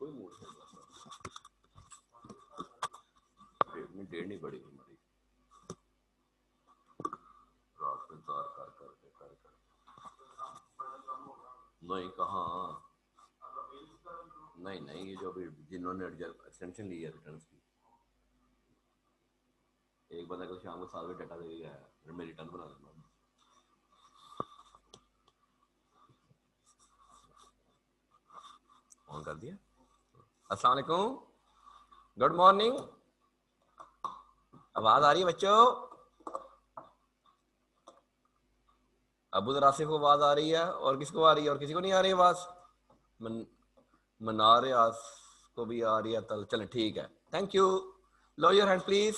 कोई मूड नहीं, डेढ़ नहीं पड़ी हमारी, रात में इंतजार कर नहीं कहाँ, नहीं ये जो अभी जिन्होंने एक्सटेंशन ली है रिटर्न की, एक बंदा कल शाम को 7 बजे डाटा दे गया है, फिर मैं रिटर्न बना दूंगा। ऑन कर दिया। अस्सलाम वालेकुम, गुड मॉर्निंग, आवाज आ रही है बच्चों? अबू रासिफ को आवाज आ रही है, और किसको आ रही है, और किसी को नहीं आ रही आवाज? मनार आस को भी आ रही है, चले ठीक है, thank you. Low your hand please,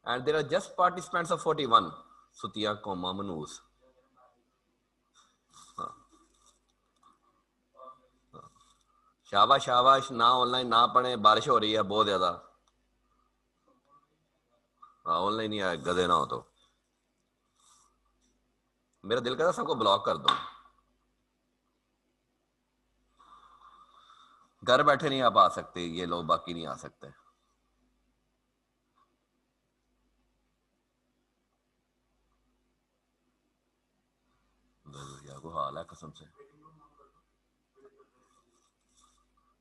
and there are just participants of 41 सुतिया कोमा मनूस। शाबाश शाबाश, ना ऑनलाइन ना पढ़े, बारिश हो रही है बहुत ज्यादा। ऑनलाइन ही आए, गधे ना हो तो। मेरा दिल करता सबको ब्लॉक कर दो, घर बैठे नहीं आप आ सकते, ये लोग बाकी नहीं आ सकते। को हाल है कसम से।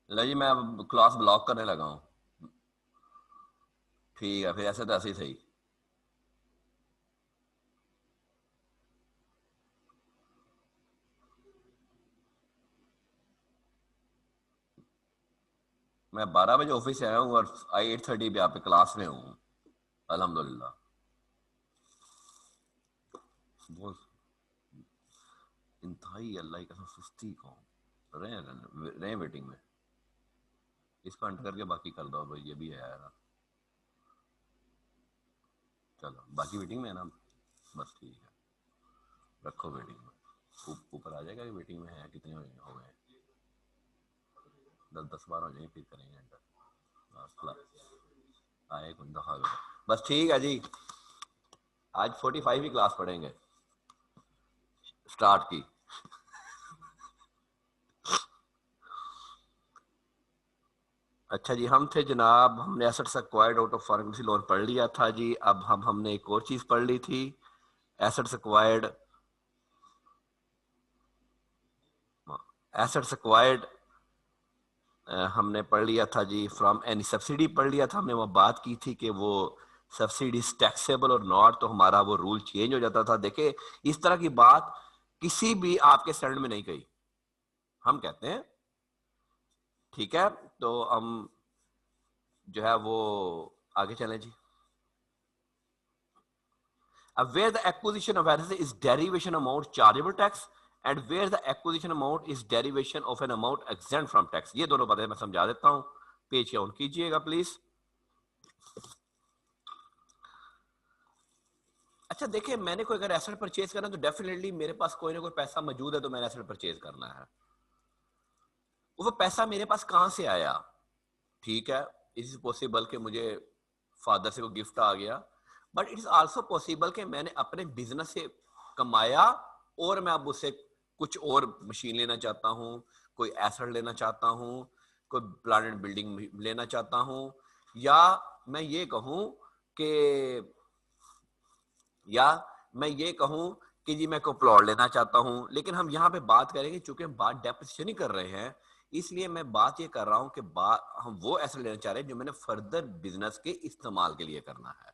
ले जी, मैं क्लास ब्लॉक करने लगा हूं। ठीक है, फिर ऐसे तो ऐसे ही सही। मैं 12 बजे ऑफिस से आया हूँ और 8:30 पे आप क्लास में हूँ, अल्हम्दुलिल्लाह। इंतहाई अल्लाह की कसम सुस्ती कौन रहे वेटिंग में। इसको अंट करके बाकी कर दो भाई, ये भी है यार। चलो बाकी वेटिंग में है ना, बस ठीक है, रखो वेटिंग में, ऊपर आ जाएगा कि वेटिंग में है कितने हो गए, 10-12 हो जाएंगे, फिर करेंगे एंटर। आए कुछ दफा, बस ठीक है जी। आज 45 ही क्लास पढ़ेंगे, स्टार्ट की। अच्छा जी, हम थे जनाब, हमने assets acquired out of foreign currency loan पढ़ लिया था जी। अब हमने एक और चीज पढ़ ली थी, एसेट्स एक्वायर्ड, एसेट्स एक्वायर्ड हमने पढ़ लिया था जी, फ्रॉम एनी सब्सिडी पढ़ लिया था हमने। वो बात की थी कि वो सब्सिडी टैक्सेबल और नॉट, तो हमारा वो रूल चेंज हो जाता था। देखे, इस तरह की बात किसी भी आपके स्टैंडर्ड में नहीं कही, हम कहते हैं ठीक है। तो हम जो है वो आगे चलें जी। Where the acquisition of assets is derivation amount chargeable tax and where the acquisition amount is derivation of an amount exempt from tax। ये दोनों बातें मैं समझा देता हूं, पेज ऑन कीजिएगा प्लीज। अच्छा देखिए, मैंने कोई अगर एसेट परचेज करना तो डेफिनेटली मेरे पास कोई ना कोई पैसा मौजूद है, तो मैंने एसेट परचेज करना है। वो पैसा मेरे पास कहां से आया? ठीक है, इट इज पॉसिबल कि मुझे फादर से कोई गिफ्ट आ गया, but it is also possible कि मैंने अपने बिजनेस से कमाया और मैं अब उससे कुछ और मशीन लेना चाहता हूँ, कोई एसेट लेना चाहता हूँ, कोई प्लांट एंड बिल्डिंग लेना चाहता हूँ, या मैं ये कहूँ कि या मैं ये कहूँ कि जी मैं को प्लॉट लेना चाहता हूँ। लेकिन हम यहाँ पे बात करेंगे, चूंकि हम बात डेप्रिसिएशन ही कर रहे हैं, इसलिए मैं बात ये कर रहा हूँ कि हम वो ऐसे लेना चाह रहे हैं जो मैंने फर्दर बिजनेस के इस्तेमाल के लिए करना है।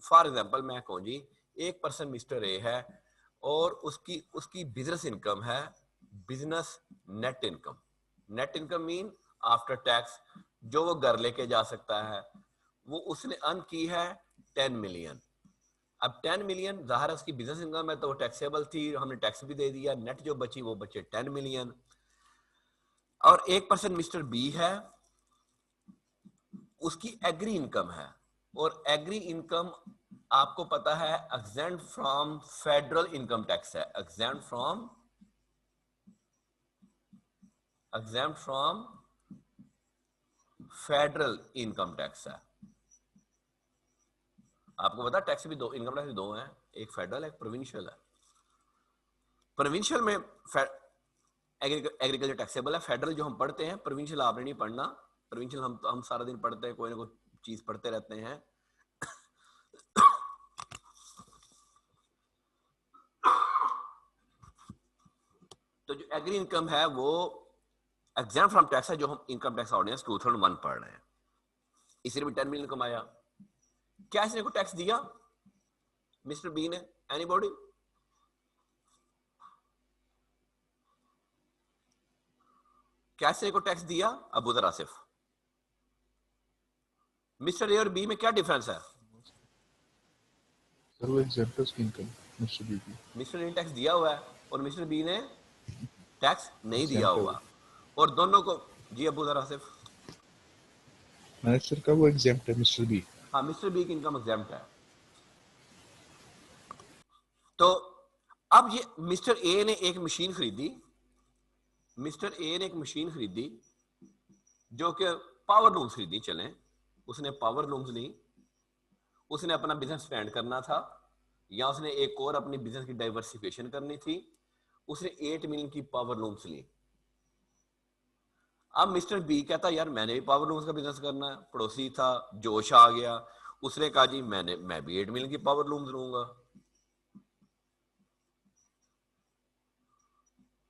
फॉर एग्जाम्पल मैं कहूँ जी, एक पर्सन मिस्टर ए है और उसकी उसकी बिजनेस इनकम है, business net income. Net income mean after tax, जो वो घर लेके जा सकता है, वो उसने अर्न की है 10 मिलियन। अब 10 मिलियन जाहिर है उसकी बिजनेस इनकम है, तो वो टैक्सेबल थी, हमने टैक्स भी दे दिया, नेट जो बची वो बचे 10 मिलियन। और एक पर्सन मिस्टर बी है, उसकी एग्री इनकम है, और एग्री इनकम आपको पता है exempt from federal income tax है, exempt from federal income tax है। आपको पता है टैक्स भी दो, इनकम टैक्स भी दो हैं, एक फेडरल एक प्रोविंशियल है। प्रोविंशियल में एग्रीकल्चर टैक्सेबल है। फेडरल जो हम पढ़ते हैं, प्रोविंशियल आपने नहीं पढ़ना। प्रोविंशियल हम सारा दिन पढ़ते हैं, कोई ना कोई चीज पढ़ते रहते हैं। तो जो एग्री इनकम है वो एग्जाम फ्रॉम टैक्स है, जो हम इनकम टैक्स ऑर्डिनेंस 2001 पढ़ रहे हैं। इसने भी 10 मिलियन कमाया। क्या इसने को टैक्स दिया मिस्टर बी ने? एनीबॉडी? क्या इसने को टैक्स दिया? अबू ज़र आसिफ। मिस्टर ए और बी में क्या डिफरेंस है? सर वो एग्जेम्प्ट है उसकी इनकम, मिस्टर बी की। मिस्टर ए ने टैक्स दिया हुआ है और मिस्टर बी ने टैक्स नहीं दिया एग्जेम्प्ट है वो। हुआ, और दोनों को। जी अबू ज़र आसिफ। मैंने सर कहा वो एग्जेम्प्ट है मिस्टर बी। हाँ, मिस्टर बी की इनकम एग्जाम्प्ट है। तो अब ये मिस्टर ए ने एक मशीन खरीदी, मिस्टर ए ने एक मशीन खरीदी जो कि पावर लूम्स खरीदी, चलें उसने पावर लूम्स ली, उसने अपना बिजनेस एक्सपेंड करना था, या उसने एक और अपनी बिजनेस की डाइवर्सिफिकेशन करनी थी, उसने 8 मिलियन की पावर लूम्स ली। अब मिस्टर बी कहता यार मैंने भी पावर लूम्स का बिजनेस करना है, पड़ोसी था, जोश आ गया, उसने कहा जी मैं भी 8 मिलियन की पावर लूम्स लूंगा,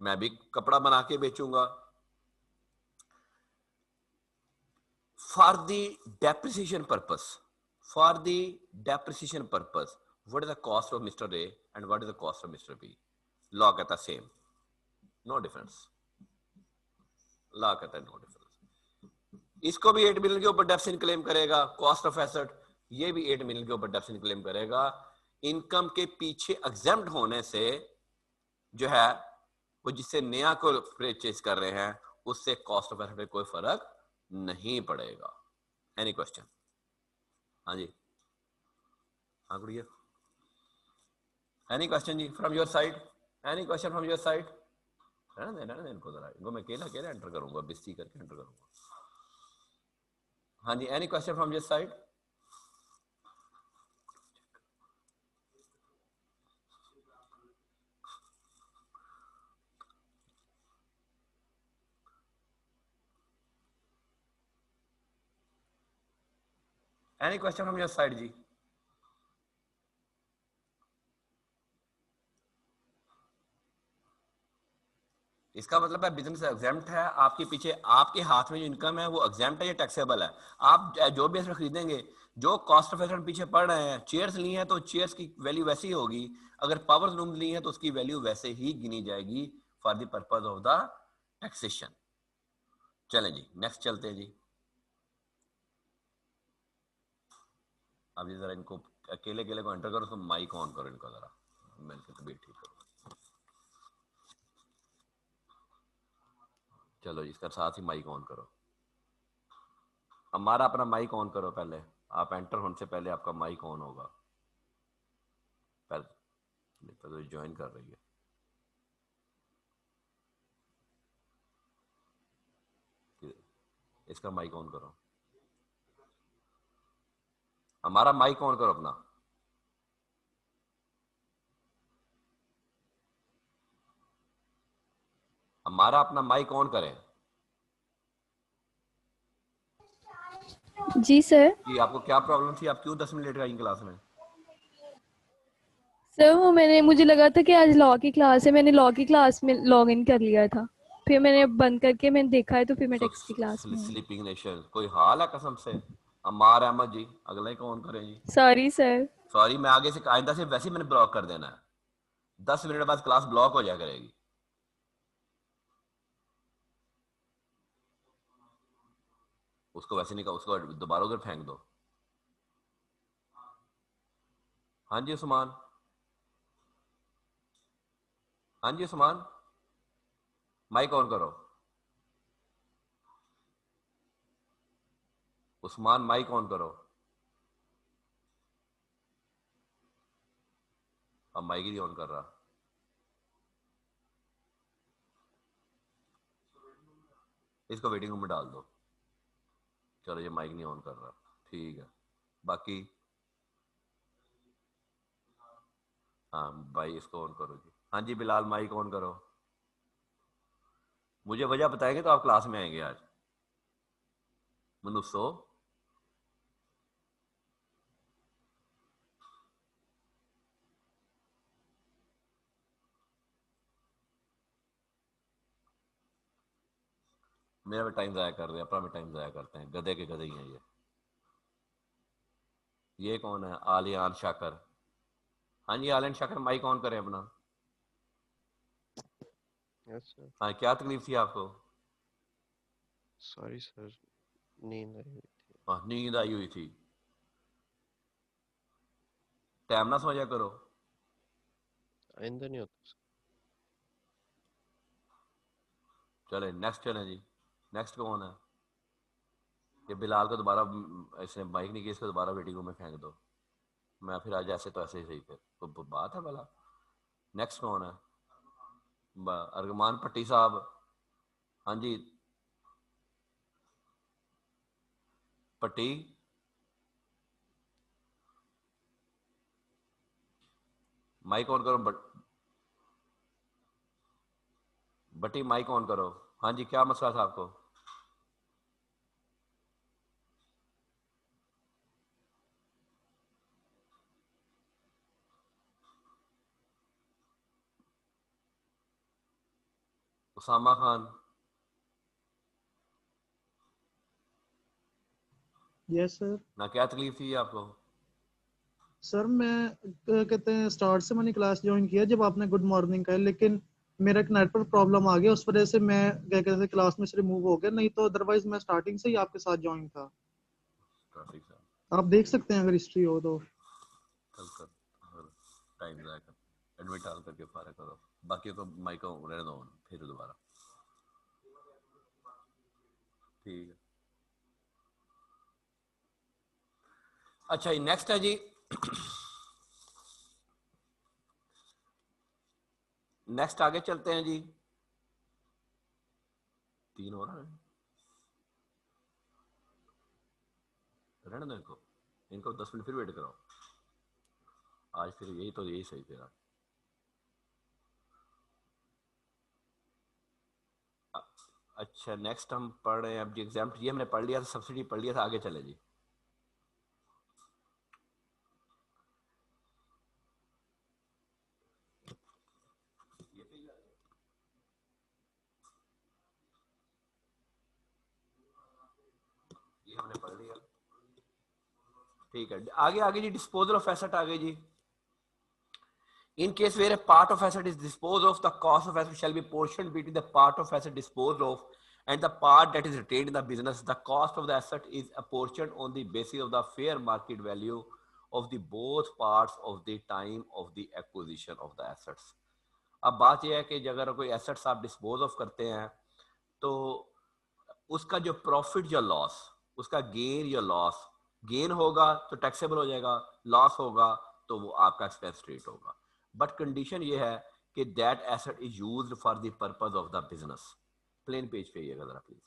मैं भी कपड़ा बना के बेचूंगा। For the depreciation purpose, for the depreciation purpose, what is the cost of mister A and what is the cost of mister B? Law कहता सेम, नो डिफरेंस। लॉ कहता है नो डिफरेंस। इसको भी 8 मिलियन के ऊपर depreciation claim करेगा, cost of asset, ये भी 8 मिलियन के ऊपर डेप्रिसिएशन क्लेम करेगा। इनकम के पीछे एग्जेम्प्ट होने से जो है वो जिससे नया को परचेज कर रहे हैं उससे कॉस्ट ऑफ एसेट पे कोई फर्क नहीं पड़ेगा। Any question? हाँ जी, हाँ गुड़िया, एनी क्वेश्चन जी from your side? Any question from your side? रहने दे इनको जरा, इनको मैं अकेला अकेला एंटर करूंगा, बिस्ती करके एंटर करूंगा। हाँ जी, any question from your side? Any question from your side जी? इसका मतलब है बिजनेस एग्जाम्प्ट है, आपके पीछे आपके हाथ में जो इनकम है वो एग्जाम्प्ट है या टैक्सेबल है। आप जो भी एसेट खरीदेंगे, जो कॉस्ट ऑफ एसेट पीछे पड़ रहे हैं, चेयर्स ली हैं तो चेयर्स की वैल्यू वैसी होगी, अगर पावर लूम ली है तो उसकी वैल्यू वैसे ही गिनी जाएगी for the purpose of the taxation. चलें जी नेक्स्ट चलते हैं जी। अब ये जरा इनको अकेले अकेले को एंटर करो, तो माइक ऑन करो इनका जरा, मैंने तबीयत ठीक करो। चलो इसका साथ ही माइक ऑन करो, हमारा अपना माइक ऑन करो पहले, आप एंटर होने से पहले आपका माइक ऑन होगा। पहले तो ज्वाइन कर रही है, इसका माइक ऑन करो, हमारा माइक ऑन करो अपना। हमारा अपना माइक ऑन करें। जी सर। जी आपको क्या प्रॉब्लम थी, आप क्यों 10 मिनट लेट आई क्लास में? सर वो मुझे लगा था कि आज लॉ की क्लास है, मैंने लॉ की क्लास में लॉग इन कर लिया था, फिर मैंने बंद करके मैंने देखा है तो फिर मैं टैक्स की क्लास में हूँ। स्लीपिंग नेशन कोई हाल है कसम से? अमार अहमद जी अगला ही कौन करें जी? Sorry sir. सॉरी, मैं आगे से आइंदा से वैसे ही मैंने ब्लॉक कर देना है, 10 मिनट बाद क्लास ब्लॉक हो जाया करेगी। उसको वैसे नहीं, उसको दोबारा उधर फेंक दो। हाँ जी उस्मान, हाँ जी उस्मान, माइक ऑन करो। उस्मान माइक ऑन करो। अब माइक ही नहीं ऑन कर रहा। इसको वेटिंग रूम में डाल दो। चलो ये माइक नहीं ऑन कर रहा, ठीक है। बाकी हाँ भाई इसको ऑन करो जी। हाँ जी बिलाल माइक ऑन करो। मुझे वजह बताएंगे तो आप क्लास में आएंगे आज। मनुष्यो मेरा भी टाइम जाया कर रहे हैं, अपना भी टाइम जाया करते हैं, गधे के गधे ही हैं ये कौन है? आलियान शाकर। हाँ जी आलियान शाकर, माइक ऑन करें अपना। Yes sir. हाँ क्या तकलीफ थी आपको? सॉरी सर, नींद आई हुई थी। हाँ नींद आई हुई थी, टाइम ना समझा करो। आइंदा नहीं होता सर। चले नेक्स्ट चले जी। नेक्स्ट कौन है? ये बिलाल को दोबारा, इसने माइक नहीं किया, इसको दोबारा वेटिंग रूम में फेंक दो। मैं फिर आज ऐसे तो ऐसे ही सही, फिर तो बात है भला। नेक्स्ट कौन है? अरगमान पट्टी साहब। हाँ जी पट्टी, माइक ऑन करो। बट्टी माइक ऑन करो। हाँ जी क्या मसला था आपको? उसामा खान। Yes sir. ना क्या तकलीफ थी आपको? सर मैं कहते हैं स्टार्ट से मैंने क्लास ज्वाइन किया जब आपने गुड मॉर्निंग कहा, लेकिन मेरा एक नेटवर्क प्रॉब्लम आ गया, उस वजह से मैं क्या कहते हैं क्लास में से रिमूव हो गया, नहीं तो अदरवाइज मैं स्टार्टिंग से ही आपके साथ ज्वाइन था। आप देख सकते हैं अगर हिस्ट्री हो तो। कल कर टाइम जाया कर, एडमिट डाल करके फारा करो, बाकी को माइक रहने दो फिर दोबारा। ठीक है अच्छा जी नेक्स्ट है जी। नेक्स्ट आगे चलते हैं जी। 3 हो रहा है, रहने दो इनको, इनको 10 मिनट फिर वेट कराओ। आज फिर यही तो यही सही फिर। अच्छा नेक्स्ट हम पढ़ रहे हैं अब जी एग्जाम, ये हमने पढ़ लिया था, सब्सिडी पढ़ लिया था, आगे चले जी। ये हमने पढ़ लिया, ठीक है। आगे आगे जी डिस्पोजल ऑफ एसेट आ गई जी। In case where a part of asset is disposed of, the cost of asset shall be portioned between the part of asset disposed of and the part that is retained in the business. The cost of the asset is apportioned on the basis of the fair market value of the both parts of the time of the acquisition of the assets. अब बात यह है कि अगर कोई assets आप dispose of करते हैं तो उसका जो प्रॉफिट या लॉस, उसका गेन या लॉस, गेन होगा तो टैक्सेबल हो जाएगा, लॉस होगा तो वो आपका एक्सपेंस रेट होगा। बट कंडीशन ये है कि that asset is used for the purpose of the business. Plain page पे आइएगा जरा प्लीज।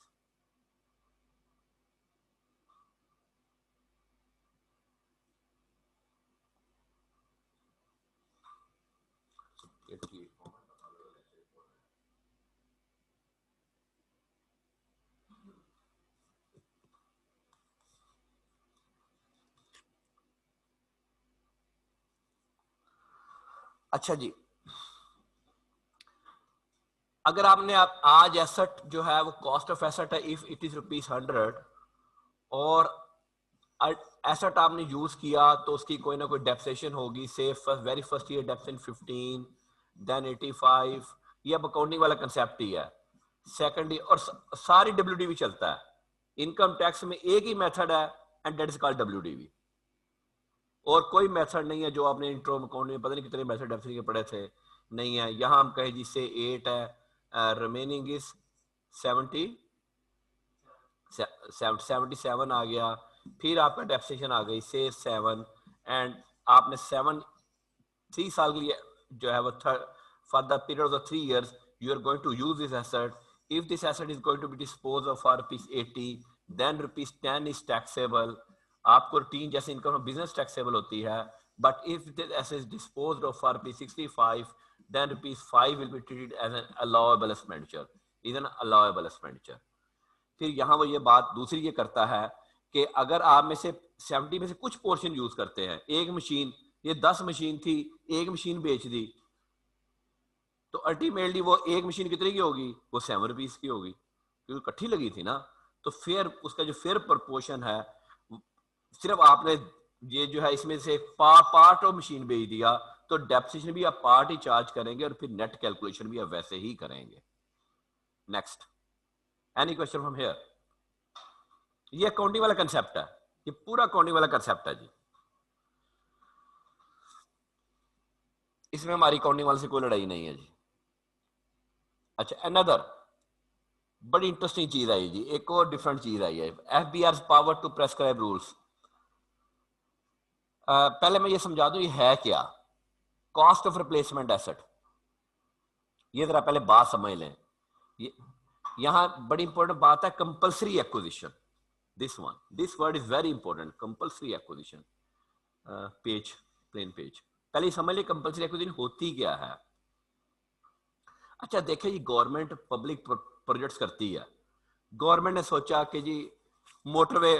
अच्छा जी, अगर आपने आज एसेट जो है वो कॉस्ट ऑफ एसेट है इफ इट इज ₹100 और एसेट आपने यूज किया तो उसकी कोई ना कोई डेप्रिसिएशन होगी, से very first year depreciation 15 then 85, ये अब अकाउंटिंग वाला कंसेप्ट ही है। सेकंड ईयर और सारी WDV चलता है, इनकम टैक्स में एक ही मेथड है and that is called WDV, और कोई मेथड नहीं है जो आपने इंट्रो अकाउंट में पता नहीं कितने मेथड डेप्रिसिएशन के पढ़े थे, नहीं है। यहां हम कहें जिससे 8 है, रिमेनिंग इज 77 आ गया, फिर आपका डेप्रिसिएशन आ गई से 7 एंड आपने 3 साल के लिए जो है वो for the period of the 3 years you are going to use this asset. If this asset is going to be disposed of for ₹80, then ₹10 is taxable. आपको रूटीन जैसे इनकम बिजनेस टैक्सेबल होती है, but if this asset is disposed of for ₹65 then ₹5 will be treated as an allowable expenditure. Is an allowable expenditure. फिर यहाँ वो ये बात दूसरी ये करता है कि अगर आप में से 70 में से कुछ पोर्शन यूज करते हैं, एक मशीन, ये 10 मशीन थी, एक मशीन बेच दी, तो अल्टीमेटली वो एक मशीन कितने की होगी? वो 7 रुपीज की होगी, क्योंकि इकट्ठी लगी थी ना। तो फिर उसका जो फेयर प्रपोर्शन है, सिर्फ आपने ये जो है इसमें से पार्ट ऑफ मशीन बेच दिया, तो डेप्रिसिएशन भी आप पार्ट ही चार्ज करेंगे और फिर नेट कैलकुलेशन भी आप वैसे ही करेंगे। Next, any question from here? ये अकाउंटिंग वाला कंसेप्ट है, ये पूरा अकाउंटिंग वाला कंसेप्ट है जी। इसमें हमारी अकाउंटिंग वाले से कोई लड़ाई नहीं है जी। अच्छा, अनदर बड़ी इंटरेस्टिंग चीज आई जी, एक और डिफरेंट चीज आई है, FBR's power to prescribe rules. पहले मैं ये समझा दूं ये है क्या। कॉस्ट ऑफ रिप्लेसमेंट एसेट, ये जरा पहले बात समझ लें। ये यहां बड़ी इंपॉर्टेंट बात है, compulsory acquisition. This word is very important, compulsory acquisition. Page, plain page, पहले समझ लिया कंपल्सरी एक्विजिशन होती क्या है। अच्छा देखिए, ये गवर्नमेंट पब्लिक प्रोजेक्ट्स करती है। गवर्नमेंट ने सोचा कि जी मोटरवे,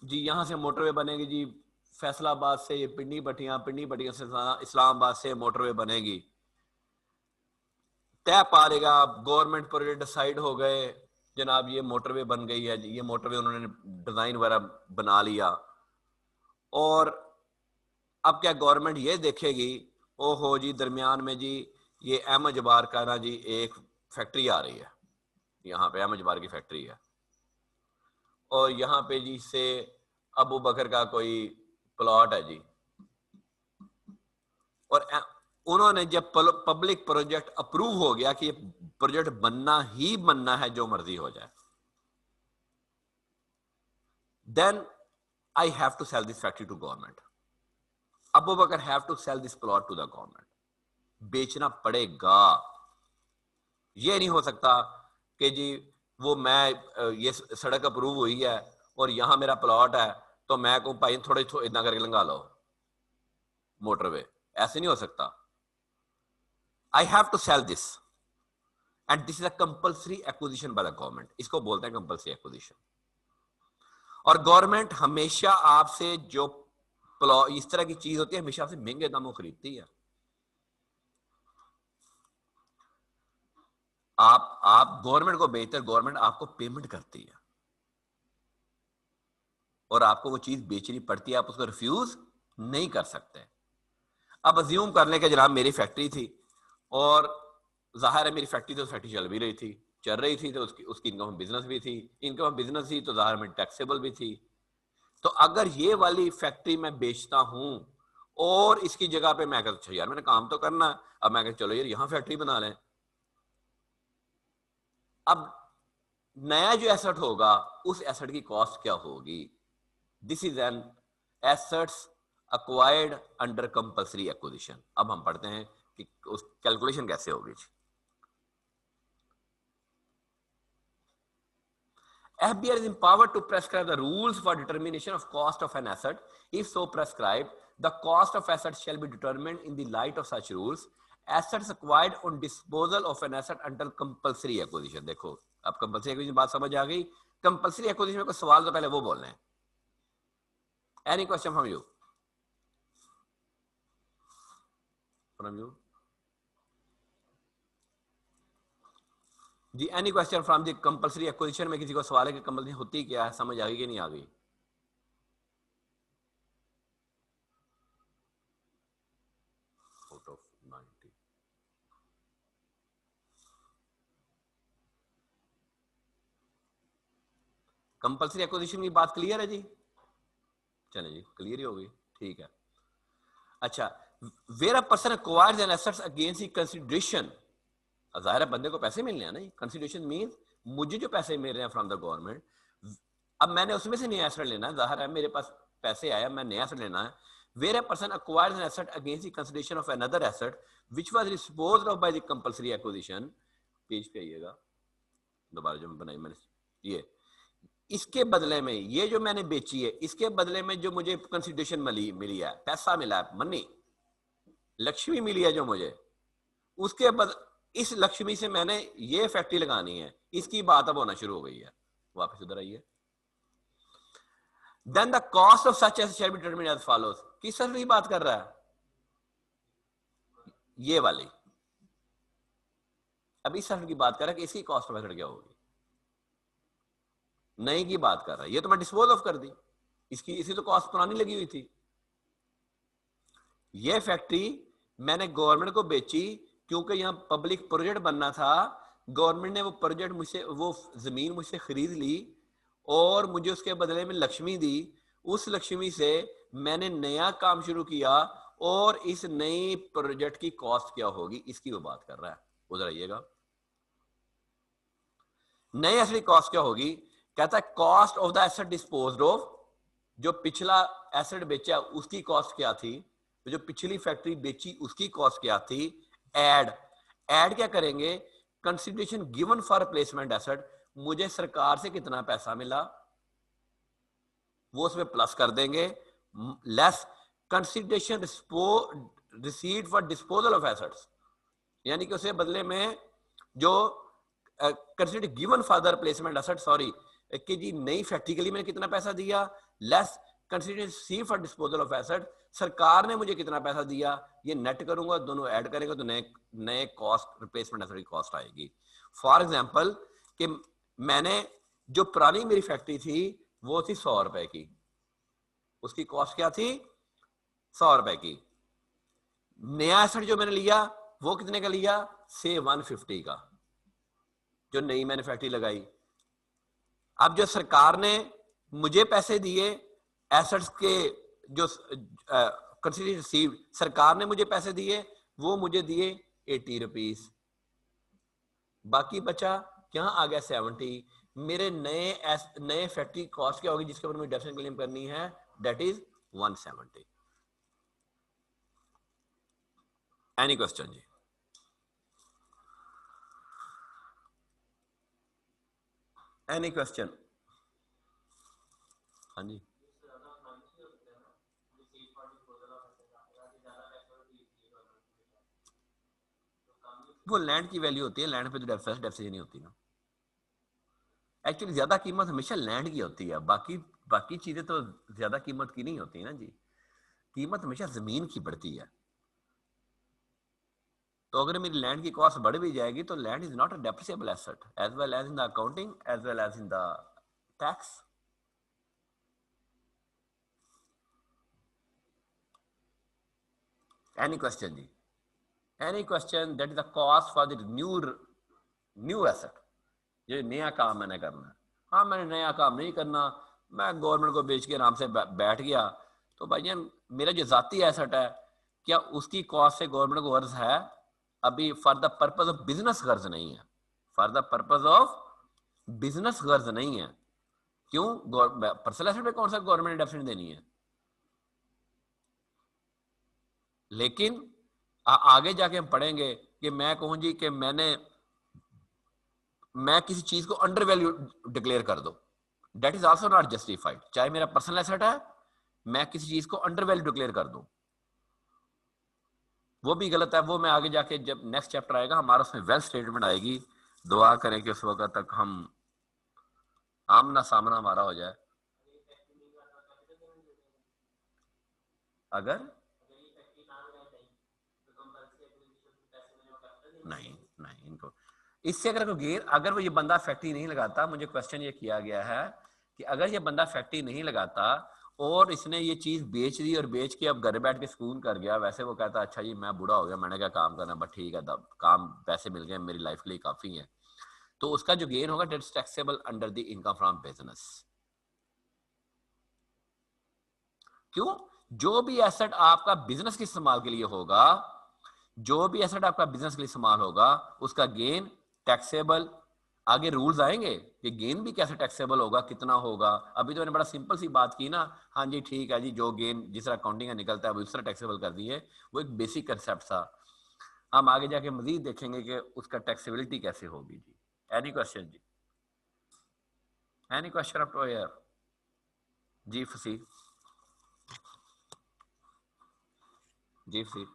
जी यहां से मोटरवे बनेगी जी फैसलाबाद से, ये पिंडी भट्टियां से इस्लामाबाद से मोटरवे बनेगी। तय पारेगा, गवर्नमेंट प्रोजेक्ट डिसाइड हो गए, जनाब ये मोटरवे बन गई है, ये मोटरवे उन्होंने डिजाइन वगैरह बना लिया। और अब क्या गवर्नमेंट ये देखेगी, ओहो जी दरमियान में जी ये अहमद जबार का ना जी एक फैक्ट्री आ रही है, यहाँ पे अहमद जबार की फैक्ट्री है, और यहाँ पे जी से अबू बकर का कोई प्लॉट है जी, और उन्होंने जब पब्लिक प्रोजेक्ट अप्रूव हो गया कि ये प्रोजेक्ट बनना ही बनना है, जो मर्जी हो जाए, then I have to sell this factory to government. अबू बकर have to sell this plot to the government. बेचना पड़ेगा। ये नहीं हो सकता कि जी वो मैं ये सड़क अप्रूव हुई है और यहां मेरा प्लॉट है तो मैं कहूं भाई थोड़े इतना करके लंघा लो मोटरवे, ऐसे नहीं हो सकता। I have to sell this and this is a compulsory acquisition by the government. इसको बोलते हैं कंपल्सरी एक्विजिशन। और गवर्नमेंट हमेशा आपसे जो इस तरह की चीज होती है हमेशा आपसे महंगे दामों खरीदती है। आप गवर्नमेंट को बेचते हैं, गवर्नमेंट आपको पेमेंट करती है और आपको वो चीज बेचनी पड़ती है, आप उसको रिफ्यूज नहीं कर सकते। अब अज्यूम कर लें कि जनाब मेरी फैक्ट्री थी और जाहिर है मेरी फैक्ट्री तो फैक्ट्री चल भी रही थी, चल रही थी, तो उसकी इनकम बिजनेस भी थी, इनकम बिजनेस थी तो जाहिर में टैक्सेबल भी थी। तो अगर ये वाली फैक्ट्री मैं बेचता हूं और इसकी जगह पे मैं कहता यार मैंने काम तो करना, अब मैं कहता चलो यार यहां फैक्ट्री बना लें। अब नया जो एसेट होगा उस एसेट की कॉस्ट क्या होगी? This is an assets acquired under compulsory acquisition. अब हम पढ़ते हैं कि उस कैलकुलेशन कैसे होगी। FBR is empowered to prescribe the rules for determination of cost of an asset. If so prescribed, the cost of asset shall be determined in the light of such rules. Assets acquired on disposal of an asset under compulsory acquisition. देखो अब compulsory acquisition बात समझ आ गई। compulsory acquisition में कोई सवाल तो पहले वो बोलना है। Any question from you? From you? जी any question from the compulsory acquisition में किसी को सवाल है कि कंपल्सरी होती क्या है, समझ आ गई कि नहीं आ गई? आउट ऑफ 90 कंपल्सरी एक्विजिशन की बात क्लियर है जी? चले जी क्लियर ही हो गई, ठीक है। अच्छा, where a person acquires an assets against the consideration, जाहिर है बंदे को पैसे मिलने हैं ना। कंसीडरेशन मींस मुझे जो पैसे मिल रहे हैं फ्रॉम द गवर्नमेंट, अब मैंने उसमें से नया एसेट लेना है, जाहिर है मेरे पास पैसे आया, मैं नया एसेट लेना है। Where a person acquires an asset against the consideration of another asset which was disposed of by the compulsory acquisition, page पे आइएगा दोबारा जो बनाई मैंने, ये इसके बदले में ये जो मैंने बेची है इसके बदले में जो मुझे कंसीडरेशन मिली है, पैसा मिला है, मनी लक्ष्मी मिली है जो मुझे, उसके इस लक्ष्मी से मैंने ये फैक्ट्री लगानी है, इसकी बात अब होना शुरू हो गई है। वापस उधर आइए। Then the cost of such asset shall be determined as follows. किस एसेट की बात कर रहा है? ये वाली। अब इस एसेट की बात कर रहा है कि इसकी कॉस्ट ऑफ एसेट क्या होगी। नई की बात कर रहा है, ये तो मैं डिस्पोज ऑफ कर दी, इसी तो कॉस्ट पुरानी लगी हुई थी। ये फैक्ट्री मैंने गवर्नमेंट को बेची क्योंकि यहां पब्लिक प्रोजेक्ट बनना था। गवर्नमेंट ने वो प्रोजेक्ट मुझसे, वो जमीन मुझसे खरीद ली और मुझे उसके बदले में लक्ष्मी दी। उस लक्ष्मी से मैंने नया काम शुरू किया और इस नई प्रोजेक्ट की कॉस्ट क्या होगी, इसकी वो बात कर रहा है। उधर आइएगा। नए एसेट की कॉस्ट क्या होगी? कहता है cost of the asset disposed of. जो पिछला एसेट बेचा उसकी कॉस्ट क्या थी, जो पिछली फैक्ट्री बेची उसकी कॉस्ट क्या थी। ऐड क्या करेंगे? Consideration given for replacement asset. मुझे सरकार से कितना पैसा मिला वो उसमें प्लस कर देंगे, less consideration received for disposal of assets, यानी कि उसे बदले में जो consider given for the replacement asset, sorry, कि जी नई फैक्ट्री के लिए मैंने कितना पैसा दिया, less consider received for disposal of asset, सरकार ने मुझे कितना पैसा दिया। ये नेट करूंगा, दोनों ऐड करेंगे तो नए कॉस्ट, रिप्लेसमेंट एसेट की कॉस्ट आएगी। फॉर एग्जांपल कि मैंने जो पुरानी मेरी फैक्ट्री थी वो थी 100 रुपए की, उसकी कॉस्ट क्या थी? 100 रुपए की। नया एसेट जो मैंने लिया वो कितने का लिया? से 150 का, जो नई मैंने फैक्ट्री लगाई। अब जो सरकार ने मुझे पैसे दिए एसेट्स के, जो कंसिडर रिसीव्ड, सरकार ने मुझे पैसे दिए, वो मुझे दिए 80 रुपीज। बाकी बचा क्या आ गया? 70। मेरे नए फैक्ट्री कॉस्ट क्या होगी जिसके ऊपर मुझे डेप्रिसिएशन क्लेम करनी है? That is 170। एनी क्वेश्चन जी? Any question? हाँ जी। वो लैंड की वैल्यू होती है, लैंड पे तो डेप्रिसिएशन नहीं होती ना। एक्चुअली ज्यादा कीमत हमेशा लैंड की होती है, बाकी चीजें तो ज्यादा कीमत की नहीं होती ना जी। कीमत हमेशा जमीन की बढ़ती है। तो अगर मेरी लैंड की कॉस्ट बढ़ भी जाएगी तो land is not a depreciable asset, as well as in the accounting as well as in the tax. Any question जी? Any question? That is the cost for the new asset. ये नया काम मैंने करना है। हाँ, मैंने नया काम नहीं करना, मैं गवर्नमेंट को बेच के आराम से बैठ गया, तो भैया मेरा जो जाती एसेट है क्या उसकी कॉस्ट से गवर्नमेंट को गर्ज है? अभी for the purpose of business गर्ज नहीं है, for the purpose of business गर्ज नहीं है। क्यों? पर्सनल एसेट पे कौन सा गवर्नमेंट ने डेफिनेट देनी है? लेकिन आगे जाके हम पढ़ेंगे कि मैं कहूं जी कि मैं किसी चीज को अंडर वैल्यू डिक्लेयर कर दो, that is also not justified. चाहे मेरा पर्सनल एसेट है, मैं किसी चीज को अंडर वैल्यू डिक्लेयर कर दूं, वो भी गलत है। वो मैं आगे जाके जब नेक्स्ट चैप्टर आएगा हमारा, उसमें वेल्थ स्टेटमेंट आएगी। दुआ करें कि उस वक्त तक हम आमना सामना हमारा हो जाए। अगर नहीं इनको इससे अगर वो ये बंदा फैक्ट्री नहीं लगाता, मुझे क्वेश्चन ये किया गया है कि अगर ये बंदा फैक्ट्री नहीं लगाता और इसने ये चीज बेच दी और बेच के अब घर बैठ के सुकून कर गया, वैसे वो कहता अच्छा जी मैं बूढ़ा हो गया, मैंने क्या काम करना, बट ठीक है काम पैसे मिल गए मेरी लाइफ के लिए काफी है, तो उसका जो गेन होगा that's taxable under the income from business. क्यों? जो भी एसेट आपका बिजनेस के इस्तेमाल के लिए होगा, जो भी एसेट आपका बिजनेस के लिए इस्तेमाल होगा, उसका गेन टैक्सेबल। आगे रूल्स आएंगे कि गेन भी कैसे टैक्सेबल होगा, कितना होगा। अभी तो मैंने बड़ा सिंपल सी बात की ना, हाँ जी ठीक है जी, जो गेन जिस तरह अकाउंटिंग का निकलता है वो इस तरह टैक्सेबल कर दिए, वो एक बेसिक कंसेप्ट था। हम आगे जाके मजीद देखेंगे कि उसका टैक्सेबिलिटी कैसे होगी जी। एनी क्वेश्चन जी? Any question up to here जी? फसी जी? फसी